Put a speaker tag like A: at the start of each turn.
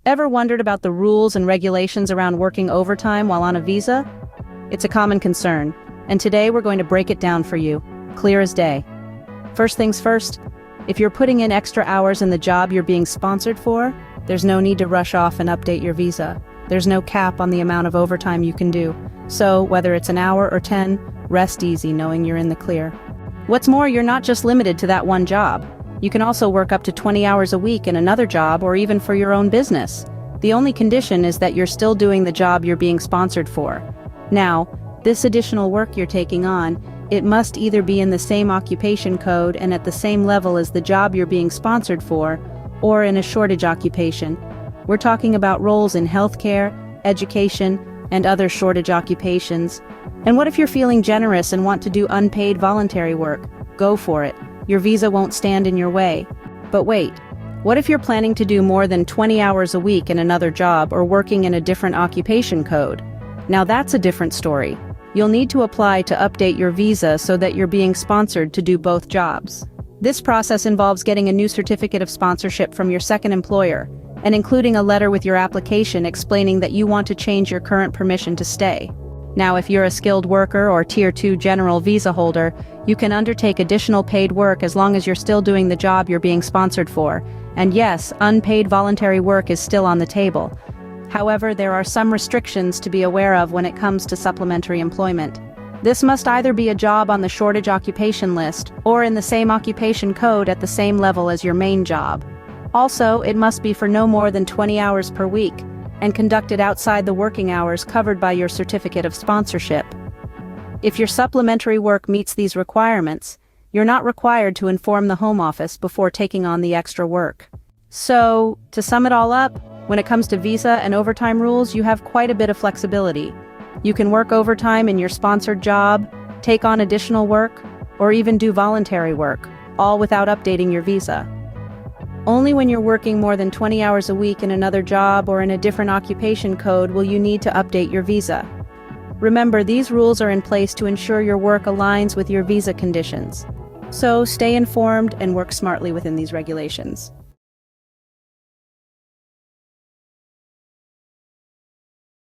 A: Ever wondered about the rules and regulations around working overtime while on a visa? It's a common concern, and today we're going to break it down for you, clear as day. First things first, if you're putting in extra hours in the job you're being sponsored for, there's no need to rush off and update your visa. There's no cap on the amount of overtime you can do. So, whether it's an hour or 10, rest easy knowing you're in the clear. What's more, you're not just limited to that one job. You can also work up to 20 hours a week in another job or even for your own business. The only condition is that you're still doing the job you're being sponsored for. Now, this additional work you're taking on, it must either be in the same occupation code and at the same level as the job you're being sponsored for, or in a shortage occupation. We're talking about roles in healthcare, education, and other shortage occupations. And what if you're feeling generous and want to do unpaid voluntary work? Go for it. Your visa won't stand in your way. But wait, what if you're planning to do more than 20 hours a week in another job or working in a different occupation code? Now that's a different story. You'll need to apply to update your visa so that you're being sponsored to do both jobs. This process involves getting a new certificate of sponsorship from your second employer, and including a letter with your application explaining that you want to change your current permission to stay. Now, if you're a skilled worker or Tier 2 general visa holder, you can undertake additional paid work as long as you're still doing the job you're being sponsored for. And yes, unpaid voluntary work is still on the table. However, there are some restrictions to be aware of when it comes to supplementary employment. This must either be a job on the shortage occupation list or in the same occupation code at the same level as your main job. Also, it must be for no more than 20 hours per week and conducted outside the working hours covered by your certificate of sponsorship. If your supplementary work meets these requirements, you're not required to inform the Home Office before taking on the extra work. So, to sum it all up, when it comes to visa and overtime rules, you have quite a bit of flexibility. You can work overtime in your sponsored job, take on additional work, or even do voluntary work, all without updating your visa. Only when you're working more than 20 hours a week in another job or in a different occupation code will you need to update your visa. Remember, these rules are in place to ensure your work aligns with your visa conditions. So stay informed and work smartly within these regulations.